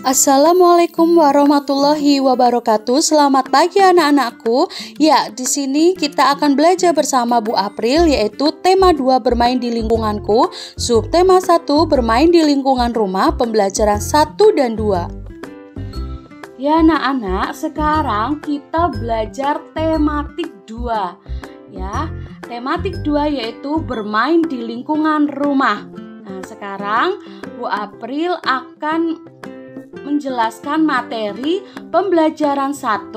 Assalamualaikum warahmatullahi wabarakatuh. Selamat pagi anak-anakku. Ya, di sini kita akan belajar bersama Bu April, yaitu tema 2 bermain di lingkunganku, subtema 1 bermain di lingkungan rumah, pembelajaran 1 dan 2. Ya anak-anak, sekarang kita belajar tematik 2. Ya, tematik 2 yaitu bermain di lingkungan rumah. Nah, sekarang Bu April akan menjelaskan materi pembelajaran 1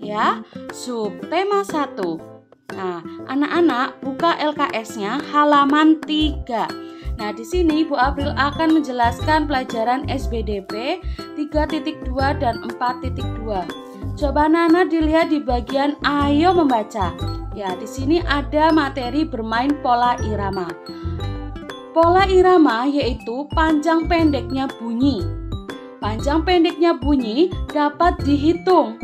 ya, subtema 1. Nah, anak-anak buka LKS-nya halaman 3. Nah, di sini Bu April akan menjelaskan pelajaran SBDP 3.2 dan 4.2. Coba anak-anak dilihat di bagian ayo membaca. Ya, di sini ada materi bermain pola irama. Pola irama yaitu panjang pendeknya bunyi. Panjang pendeknya bunyi dapat dihitung.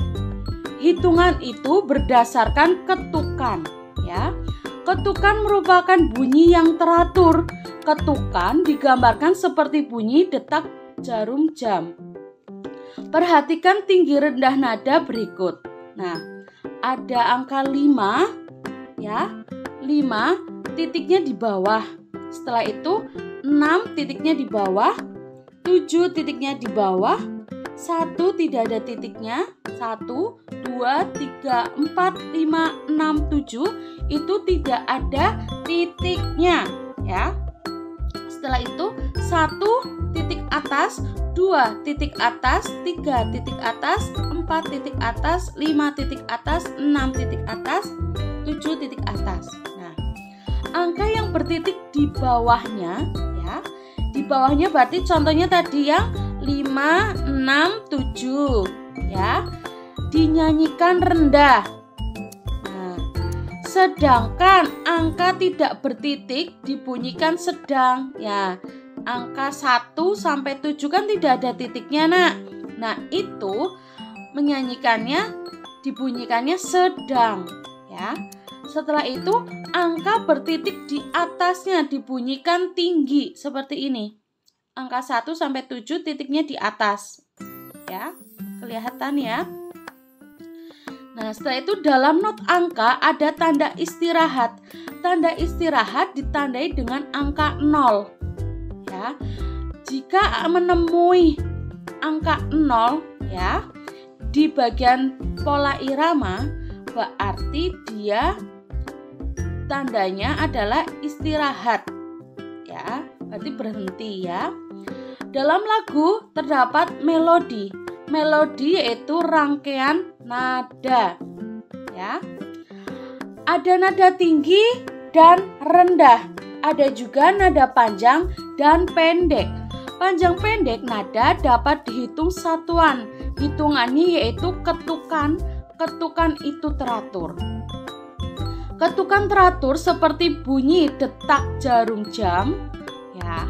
Hitungan itu berdasarkan ketukan, ya. Ketukan merupakan bunyi yang teratur. Ketukan digambarkan seperti bunyi detak jarum jam. Perhatikan tinggi rendah nada berikut. Nah, ada angka 5, ya. 5 titiknya di bawah. Setelah itu 6 titiknya di bawah. 7 titiknya di bawah, 1 tidak ada titiknya, 1, 2, 3, 4, 5, 6, 7 itu tidak ada titiknya ya. Setelah itu 1 titik atas, 2 titik atas, 3 titik atas, 4 titik atas, 5 titik atas, 6 titik atas, 7 titik atas. Nah, angka yang bertitik di bawahnya ya. Di bawahnya berarti contohnya tadi yang 5, 6, 7 ya. Dinyanyikan rendah. Nah, sedangkan angka tidak bertitik dibunyikan sedang ya. Angka 1 sampai 7 kan tidak ada titiknya, Nak. Nah, itu menyanyikannya dibunyikannya sedang ya. Setelah itu angka bertitik di atasnya dibunyikan tinggi seperti ini. Angka 1 sampai 7 titiknya di atas. Ya, kelihatan ya. Nah, setelah itu dalam not angka ada tanda istirahat. Tanda istirahat ditandai dengan angka 0. Ya. Jika menemui angka 0 ya di bagian pola irama, berarti dia tandanya adalah istirahat ya, berarti berhenti ya. Dalam lagu terdapat melodi. Melodi yaitu rangkaian nada ya. Ada nada tinggi dan rendah. Ada juga nada panjang dan pendek. Panjang pendek nada dapat dihitung satuan. Hitungannya yaitu ketukan. Ketukan itu teratur. Ketukan teratur seperti bunyi detak jarum jam ya.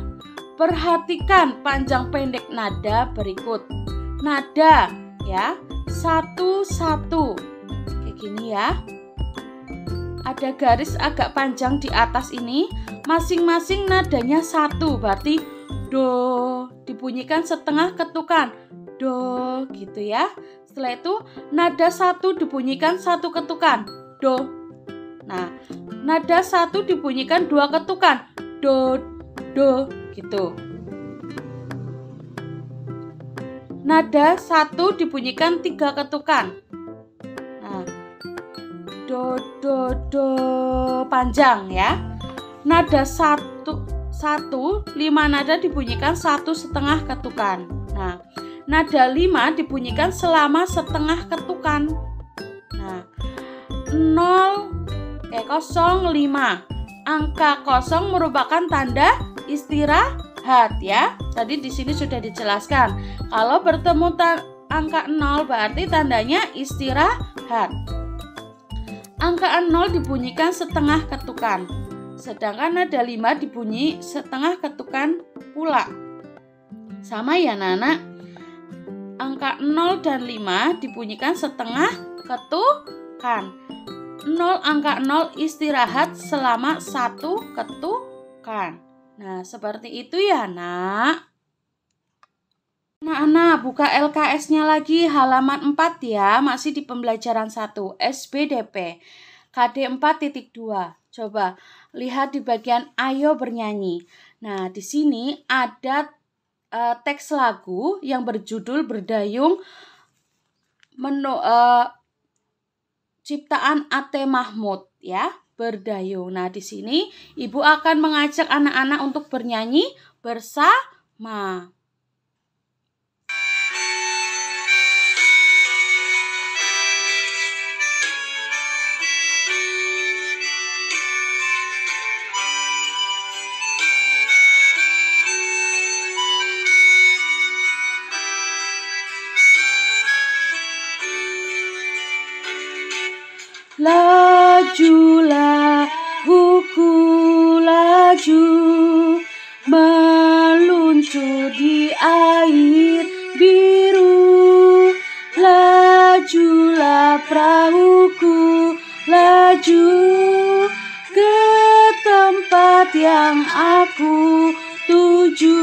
Perhatikan panjang pendek nada berikut. Nada ya, 1-1 kayak gini ya. Ada garis agak panjang di atas ini. Masing-masing nadanya 1, berarti do dibunyikan setengah ketukan. Do gitu ya. Setelah itu nada 1 dibunyikan 1 ketukan. Do. Nah, nada 1 dibunyikan 2 ketukan. Do, do, gitu. Nada 1 dibunyikan 3 ketukan. Nah, do, do, do, panjang ya. Nada 1, 5 nada dibunyikan 1,5 ketukan. Nah, nada 5 dibunyikan selama setengah ketukan. Nah, 0,5. Angka 0 merupakan tanda istirahat ya. Tadi di sini sudah dijelaskan. Kalau bertemu angka 0 berarti tandanya istirahat. Angka 0 dibunyikan setengah ketukan. Sedangkan nada 5 dibunyi setengah ketukan pula. Sama ya, Nana. Angka 0 dan 5 dibunyikan setengah ketukan. 0 angka 0 istirahat selama 1 ketukan. Nah, seperti itu ya, Nak. Anak-anak, buka LKS-nya lagi halaman 4 ya, masih di pembelajaran 1, SBDP, KD 4.2. Coba lihat di bagian ayo bernyanyi. Nah, di sini ada teks lagu yang berjudul Berdayung ciptaan Ate Mahmud ya, Berdayung. Nah, di sini Ibu akan mengajak anak-anak untuk bernyanyi bersama. Lajulah buku laju, meluncur di air biru. Lajulah perahuku, laju ke tempat yang aku tuju.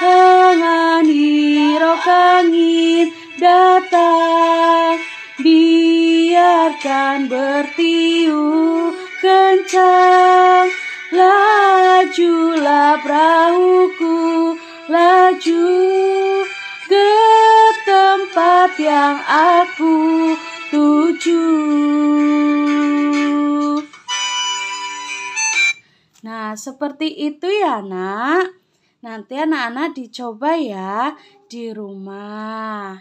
Jangan hirau angin datang, biarkan bertiup kencang. Lajulah perahuku, laju ke tempat yang aku tuju. Nah, seperti itu ya, Nak. Nanti anak-anak dicoba ya di rumah.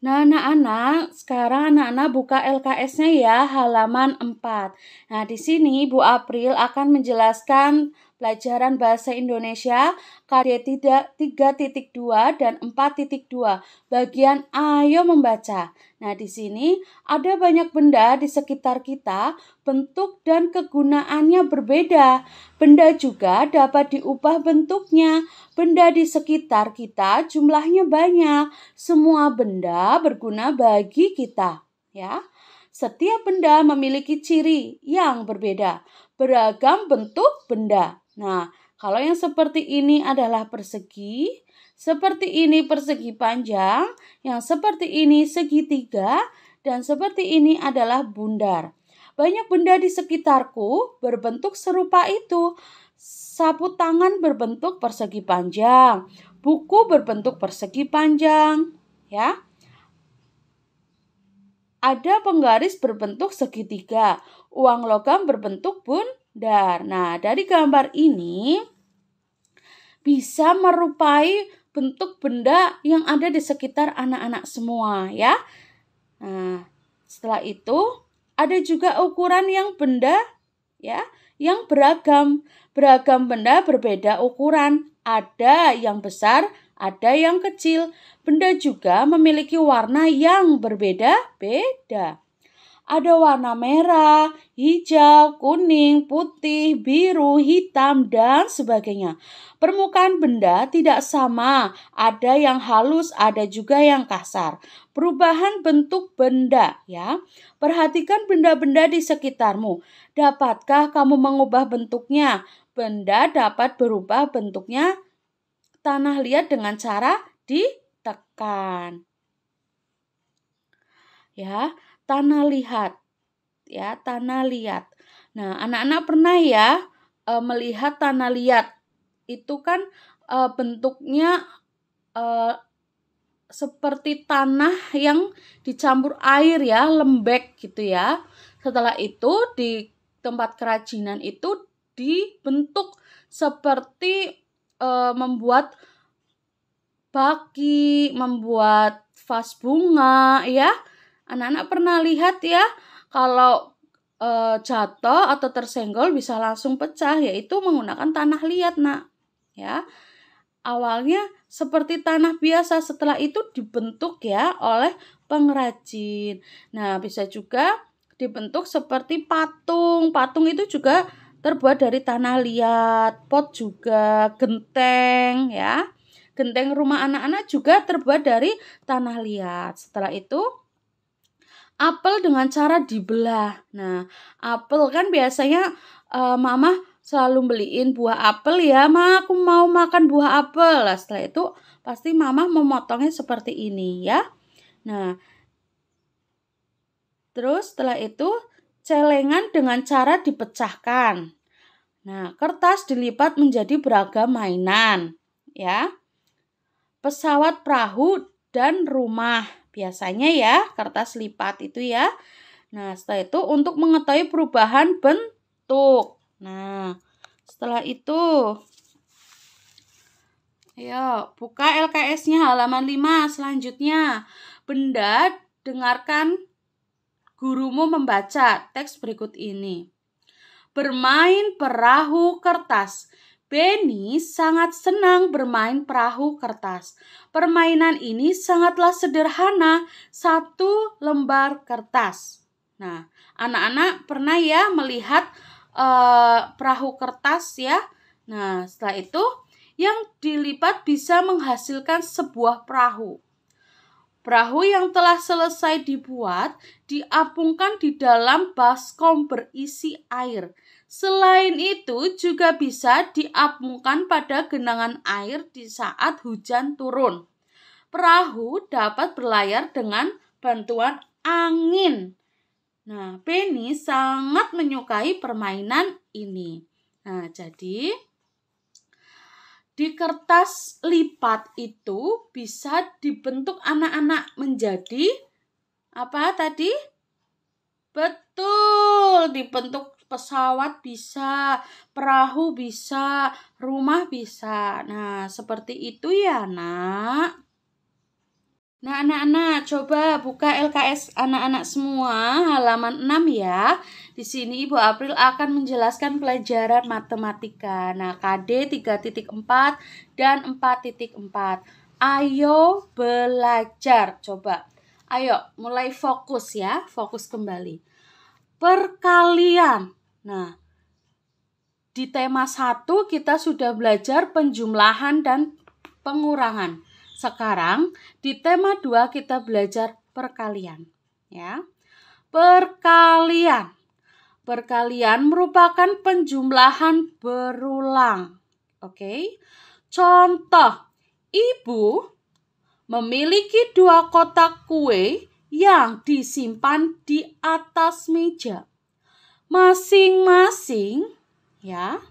Nah, anak-anak, sekarang anak-anak buka LKS-nya ya, halaman 4. Nah, di sini Bu April akan menjelaskan pelajaran bahasa Indonesia KD 3.2 dan 4.2, bagian ayo membaca. Nah, di sini ada banyak benda di sekitar kita, bentuk dan kegunaannya berbeda. Benda juga dapat diubah bentuknya. Benda di sekitar kita jumlahnya banyak. Semua benda berguna bagi kita, ya. Setiap benda memiliki ciri yang berbeda, beragam bentuk benda. Nah, kalau yang seperti ini adalah persegi, seperti ini persegi panjang, yang seperti ini segitiga, dan seperti ini adalah bundar. Banyak benda di sekitarku berbentuk serupa itu. Sapu tangan berbentuk persegi panjang, buku berbentuk persegi panjang, ya. Ada penggaris berbentuk segitiga, uang logam berbentuk bundar. Nah, dari gambar ini bisa merupai bentuk benda yang ada di sekitar anak-anak semua, ya. Nah, setelah itu ada juga ukuran yang benda, ya, yang beragam. Beragam benda berbeda ukuran. Ada yang besar, ada yang kecil. Benda juga memiliki warna yang berbeda-beda. Ada warna merah, hijau, kuning, putih, biru, hitam, dan sebagainya. Permukaan benda tidak sama, ada yang halus, ada juga yang kasar. Perubahan bentuk benda, ya. Perhatikan benda-benda di sekitarmu. Dapatkah kamu mengubah bentuknya? Benda dapat berubah bentuknya. Tanah liat dengan cara ditekan. Ya. Tanah liat, ya, tanah liat. Nah, anak-anak pernah ya melihat tanah liat. Itu kan bentuknya seperti tanah yang dicampur air ya, lembek gitu ya. Setelah itu di tempat kerajinan itu dibentuk seperti membuat baki, membuat vas bunga ya. Anak-anak pernah lihat ya, kalau jatuh atau tersenggol bisa langsung pecah, yaitu menggunakan tanah liat, Nak. Ya. Awalnya seperti tanah biasa, setelah itu dibentuk ya oleh pengrajin. Nah, bisa juga dibentuk seperti patung. Patung itu juga terbuat dari tanah liat, pot juga, genteng ya. Genteng rumah anak-anak juga terbuat dari tanah liat. Setelah itu apel dengan cara dibelah. Nah, apel kan biasanya Mama selalu beliin buah apel ya, Ma, aku mau makan buah apel. Nah, setelah itu pasti Mama memotongnya seperti ini ya. Nah, terus setelah itu celengan dengan cara dipecahkan. Nah, kertas dilipat menjadi beragam mainan ya. Pesawat, perahu, dan rumah. Biasanya ya, kertas lipat itu ya. Nah, setelah itu untuk mengetahui perubahan bentuk. Nah, setelah itu, ayo buka LKS-nya halaman 5 selanjutnya. Benda, dengarkan gurumu membaca teks berikut ini. Bermain perahu kertas. Benny sangat senang bermain perahu kertas. Permainan ini sangatlah sederhana, 1 lembar kertas. Nah, anak-anak pernah ya melihat perahu kertas ya. Nah, setelah itu yang dilipat bisa menghasilkan sebuah perahu. Perahu yang telah selesai dibuat diapungkan di dalam baskom berisi air. Selain itu juga bisa diapungkan pada genangan air di saat hujan turun. Perahu dapat berlayar dengan bantuan angin. Nah, Benny sangat menyukai permainan ini. Nah, jadi di kertas lipat itu bisa dibentuk anak-anak menjadi apa tadi? Betul, dibentuk pesawat bisa, perahu bisa, rumah bisa. Nah, seperti itu ya, Nak. Nah, anak-anak coba buka LKS anak-anak semua halaman 6 ya. Di sini Ibu April akan menjelaskan pelajaran matematika. Nah, KD 3.4 dan 4.4. Ayo belajar. Coba. Ayo mulai fokus ya, fokus kembali. Perkalian. Nah, di tema 1 kita sudah belajar penjumlahan dan pengurangan. Sekarang di tema 2 kita belajar perkalian ya. Perkalian. Perkalian merupakan penjumlahan berulang. Oke. Contoh, Ibu memiliki 2 kotak kue yang disimpan di atas meja. Masing-masing ya,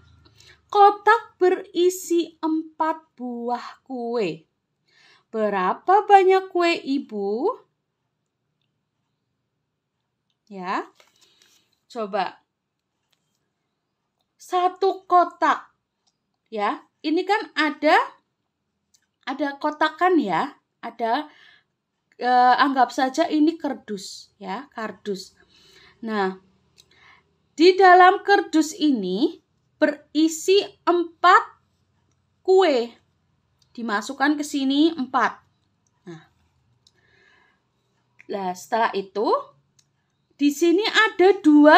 kotak berisi 4 buah kue. Berapa banyak kue Ibu? Ya. Coba. 1 kotak. Ya. Ini kan ada kotakan ya. Ada anggap saja ini kardus ya, kardus. Nah, di dalam kardus ini berisi 4 kue. Dimasukkan ke sini 4. Nah, setelah itu di sini ada 2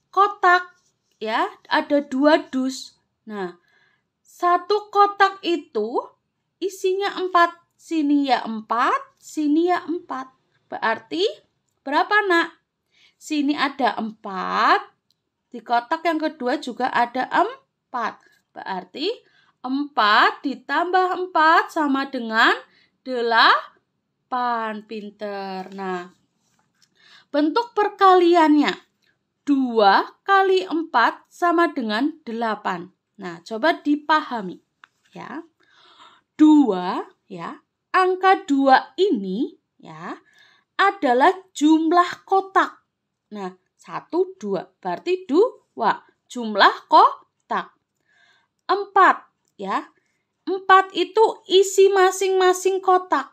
kotak ya, ada 2 dus. Nah, 1 kotak itu isinya 4. Sini ya 4, sini ya 4. Berarti berapa, Nak? Sini ada 4. Di kotak yang kedua juga ada 4. Berarti 4 ditambah 4 sama dengan 8. Pinter. Nah, bentuk perkaliannya 2 kali 4 sama dengan 8. Nah, coba dipahami ya. 2 ya, angka 2 ini ya adalah jumlah kotak. Nah, 1, 2 berarti 2 jumlah kotak. 4 ya. 4 itu isi masing-masing kotak.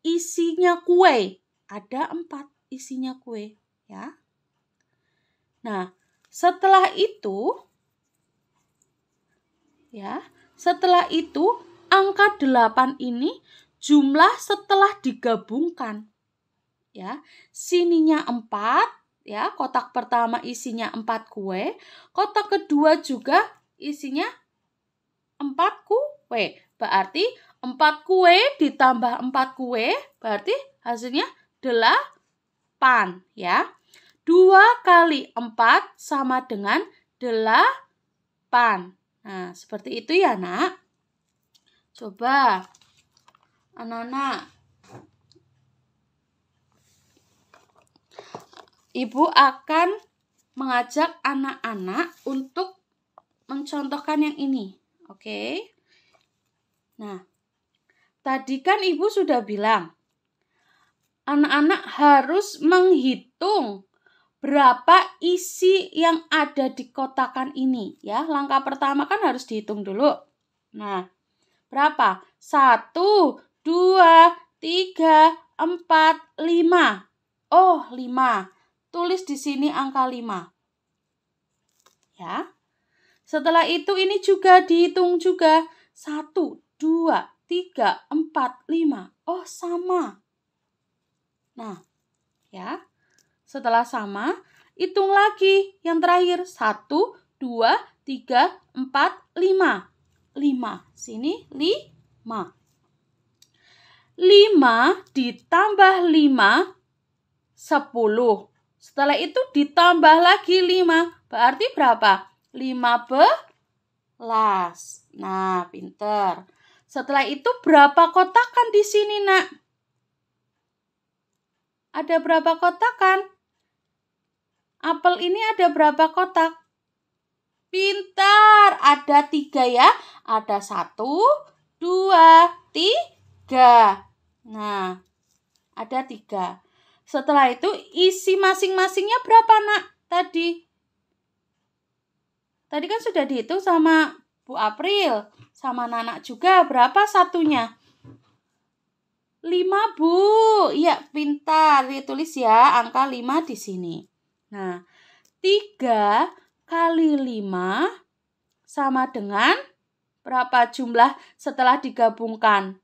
Isinya kue. Ada 4 isinya kue ya. Nah, setelah itu ya, setelah itu angka 8 ini jumlah setelah digabungkan. Ya, sininya 4 ya, kotak pertama isinya 4 kue, kotak kedua juga isinya 4 kue. Berarti 4 kue ditambah 4 kue berarti hasilnya 8 ya. 2 kali 4 sama dengan 8. Nah, seperti itu ya, Nak. Coba anak-anak, Ibu akan mengajak anak-anak untuk mencontohkan yang ini. Oke. Nah, tadi kan Ibu sudah bilang, anak-anak harus menghitung berapa isi yang ada di kotakan ini. Ya, langkah pertama kan harus dihitung dulu. Nah, berapa? 1, 2, 3, 4, 5. Oh, 5. Tulis di sini angka 5. Ya. Setelah itu ini juga dihitung juga. 1, 2, 3, 4, 5. Oh, sama. Nah, ya. Setelah sama, hitung lagi yang terakhir. 1, 2, 3, 4, 5. 5. Sini 5. 5 ditambah 5, 10. Setelah itu ditambah lagi 5. Berarti berapa? 15. Nah, pinter. Setelah itu berapa kotakan di sini, Nak? Ada berapa kotakan? Apel ini ada berapa kotak? Pintar. Ada 3 ya. Ada 1, 2, 3. Nah, ada 3. Setelah itu isi masing-masingnya berapa, Nak? Tadi kan sudah dihitung sama Bu April, sama Nana juga. Berapa satunya? 5, Bu. Ya, pintar. Ditulis ya angka 5 di sini. Nah, 3 kali 5 sama dengan berapa jumlah setelah digabungkan?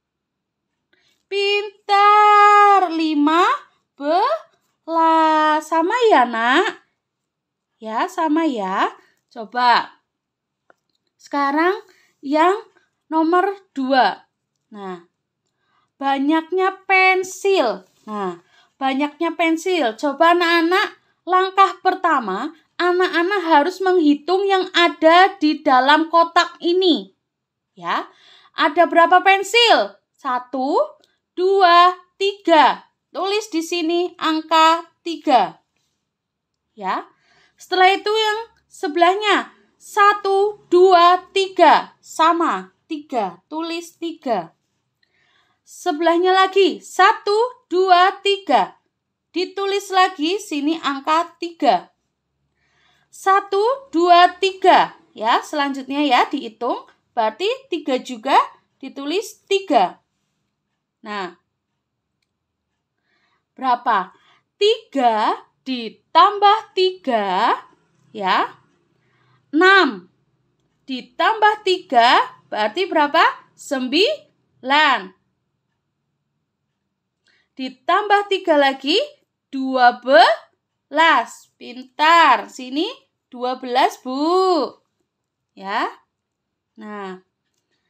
Pintar. 15. Sama ya, Nak? Ya, sama ya. Coba. Sekarang yang nomor 2. Nah, banyaknya pensil. Nah, banyaknya pensil. Coba anak-anak, langkah pertama, anak-anak harus menghitung yang ada di dalam kotak ini. Ya, ada berapa pensil? 1, 2, 3. Tulis di sini angka 3. Ya. Setelah itu yang sebelahnya 1, 2, 3. Sama, 3. Tulis 3. Sebelahnya lagi 1, 2, 3. Ditulis lagi sini angka 3. 1, 2, 3. Ya, selanjutnya ya dihitung. Berarti 3 juga ditulis 3. Nah, berapa? 3 ditambah 3, ya, 6. Ditambah 3, berarti berapa? 9. Ditambah 3 lagi, 12. Pintar. Sini 12, Bu. Ya. Nah,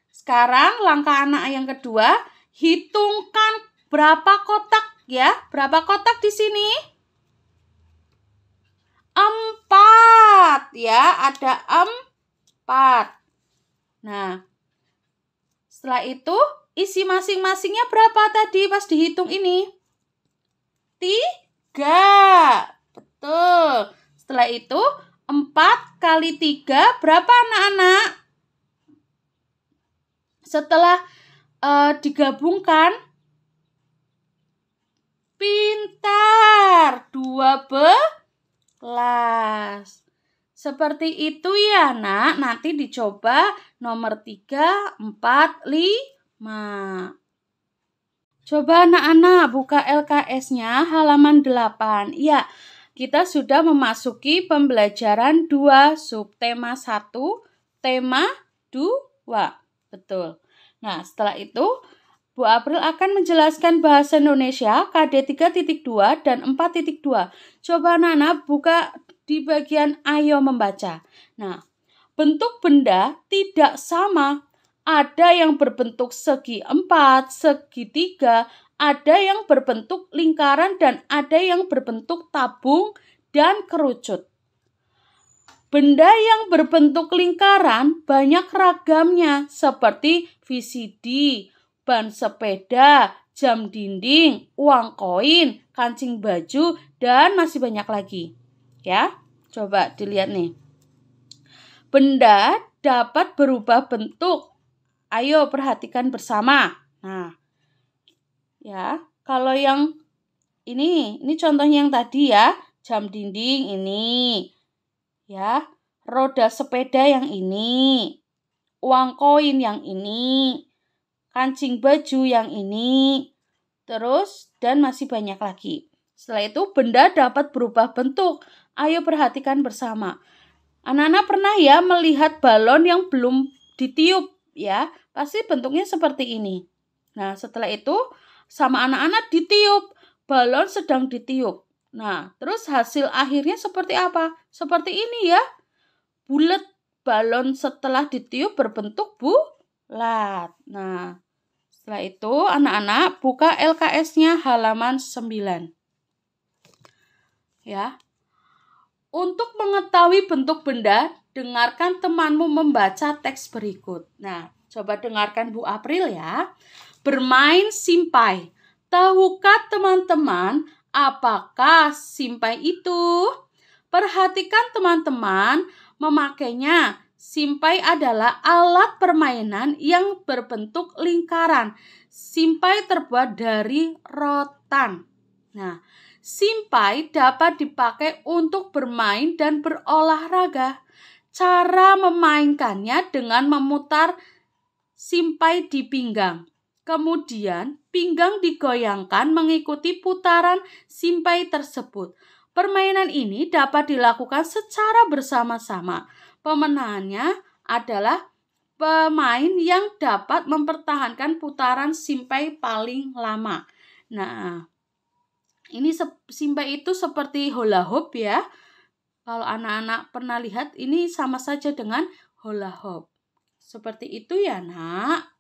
sekarang langkah anak yang kedua, hitungkan berapa kotak. Ya, berapa kotak di sini? 4. Ya, ada 4. Nah, setelah itu isi masing-masingnya berapa tadi pas dihitung ini? 3. Betul. Setelah itu 4 kali 3 berapa, anak-anak? Setelah digabungkan, pintar, 12. Seperti itu ya, Nak. Nanti dicoba nomor 3, 4, 5. Coba anak-anak buka LKS-nya halaman 8. Ya, kita sudah memasuki pembelajaran 2, subtema 1, tema 2. Betul. Nah, setelah itu Bu April akan menjelaskan bahasa Indonesia KD 3.2 dan 4.2. Coba anak-anak buka di bagian ayo membaca. Nah, bentuk benda tidak sama. Ada yang berbentuk segi 4, segi 3, ada yang berbentuk lingkaran dan ada yang berbentuk tabung dan kerucut. Benda yang berbentuk lingkaran banyak ragamnya seperti VCD, ban sepeda, jam dinding, uang koin, kancing baju, dan masih banyak lagi. Ya, coba dilihat nih. Benda dapat berubah bentuk. Ayo perhatikan bersama. Nah, ya, kalau yang ini contohnya yang tadi ya, jam dinding ini. Ya, roda sepeda yang ini, uang koin yang ini, kancing baju yang ini, terus dan masih banyak lagi. Setelah itu benda dapat berubah bentuk. Ayo perhatikan bersama. Anak-anak pernah ya melihat balon yang belum ditiup ya, pasti bentuknya seperti ini. Nah, setelah itu sama anak-anak ditiup, balon sedang ditiup. Nah, terus hasil akhirnya seperti apa? Seperti ini ya. Bulat, balon setelah ditiup berbentuk bulat. Nah, setelah itu anak-anak buka LKS-nya halaman 9. Ya. Untuk mengetahui bentuk benda, dengarkan temanmu membaca teks berikut. Nah, coba dengarkan Bu April ya. Bermain simpai. Tahukah teman-teman apakah simpai itu? Perhatikan teman-teman memakainya. Simpai adalah alat permainan yang berbentuk lingkaran. Simpai terbuat dari rotan. Nah, simpai dapat dipakai untuk bermain dan berolahraga. Cara memainkannya dengan memutar simpai di pinggang. Kemudian, pinggang digoyangkan mengikuti putaran simpai tersebut. Permainan ini dapat dilakukan secara bersama-sama. Pemenangnya adalah pemain yang dapat mempertahankan putaran simpai paling lama. Nah, ini simpai itu seperti hula hoop ya. Kalau anak-anak pernah lihat, ini sama saja dengan hula hoop. Seperti itu ya, Nak.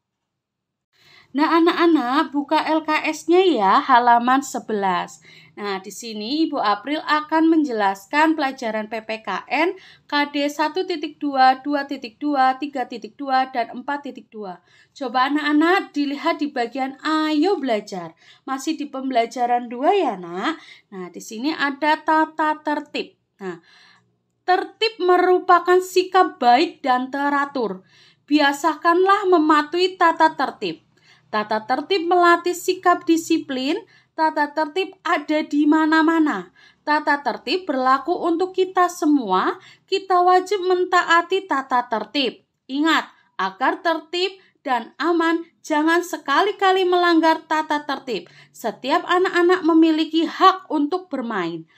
Nah, anak-anak buka LKS-nya ya, halaman 11. Nah, di sini Ibu April akan menjelaskan pelajaran PPKN KD 1.2, 2.2, 3.2, dan 4.2. Coba anak-anak dilihat di bagian ayo belajar. Masih di pembelajaran 2 ya, Nak. Nah, di sini ada tata tertib. Nah, tertib merupakan sikap baik dan teratur. Biasakanlah mematuhi tata tertib. Tata tertib melatih sikap disiplin. Tata tertib ada di mana-mana. Tata tertib berlaku untuk kita semua. Kita wajib mentaati tata tertib. Ingat, agar tertib dan aman, jangan sekali-kali melanggar tata tertib. Setiap anak-anak memiliki hak untuk bermain,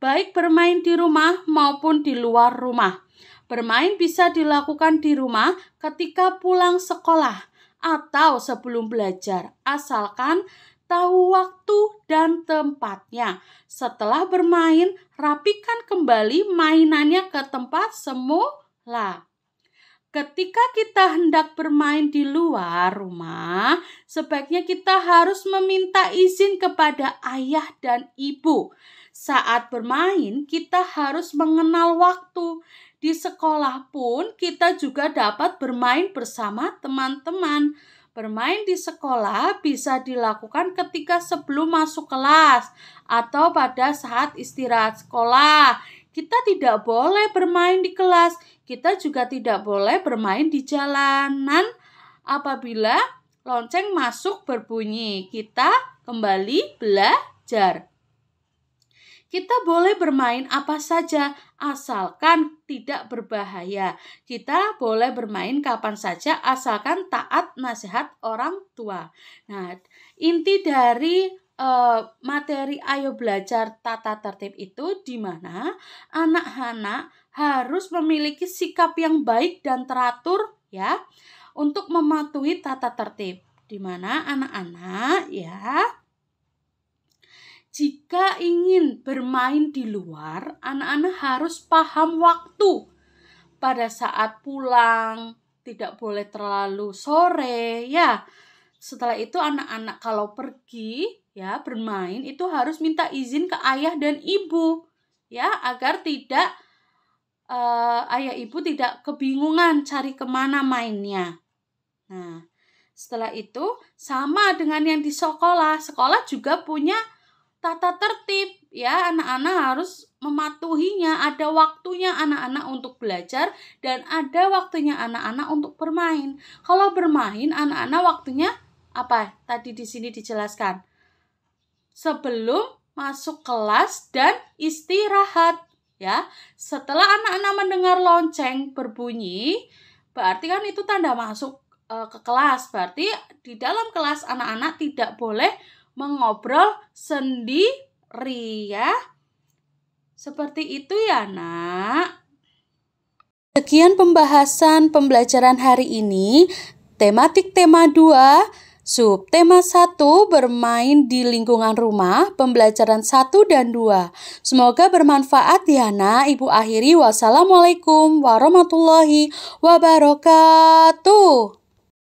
baik bermain di rumah maupun di luar rumah. Bermain bisa dilakukan di rumah ketika pulang sekolah atau sebelum belajar, asalkan tahu waktu dan tempatnya. Setelah bermain, rapikan kembali mainannya ke tempat semula. Ketika kita hendak bermain di luar rumah, sebaiknya kita harus meminta izin kepada ayah dan ibu. Saat bermain, kita harus mengenal waktu. Di sekolah pun kita juga dapat bermain bersama teman-teman. Bermain di sekolah bisa dilakukan ketika sebelum masuk kelas atau pada saat istirahat sekolah. Kita tidak boleh bermain di kelas. Kita juga tidak boleh bermain di jalanan. Apabila lonceng masuk berbunyi, kita kembali belajar. Kita boleh bermain apa saja asalkan tidak berbahaya. Kita boleh bermain kapan saja asalkan taat nasihat orang tua. Nah, inti dari materi ayo belajar tata tertib itu di mana anak-anak harus memiliki sikap yang baik dan teratur ya untuk mematuhi tata tertib. Di mana anak-anak ya, jika ingin bermain di luar, anak-anak harus paham waktu. Pada saat pulang, tidak boleh terlalu sore, ya. Setelah itu anak-anak kalau pergi, ya, bermain itu harus minta izin ke ayah dan ibu, ya, agar tidak ayah ibu tidak kebingungan cari kemana mainnya. Nah, setelah itu sama dengan yang di sekolah. Sekolah juga punya tata tertib ya, anak-anak harus mematuhinya. Ada waktunya anak-anak untuk belajar dan ada waktunya anak-anak untuk bermain. Kalau bermain anak-anak waktunya apa? Tadi di sini dijelaskan. Sebelum masuk kelas dan istirahat. Ya, setelah anak-anak mendengar lonceng berbunyi, berarti kan itu tanda masuk ke kelas. Berarti di dalam kelas anak-anak tidak boleh mengobrol sendiri ya. Seperti itu ya, Nak. Sekian pembahasan pembelajaran hari ini. Tematik tema 2. Subtema 1 bermain di lingkungan rumah, pembelajaran 1 dan 2. Semoga bermanfaat ya Nak. Ibu akhiri wassalamualaikum warahmatullahi wabarakatuh.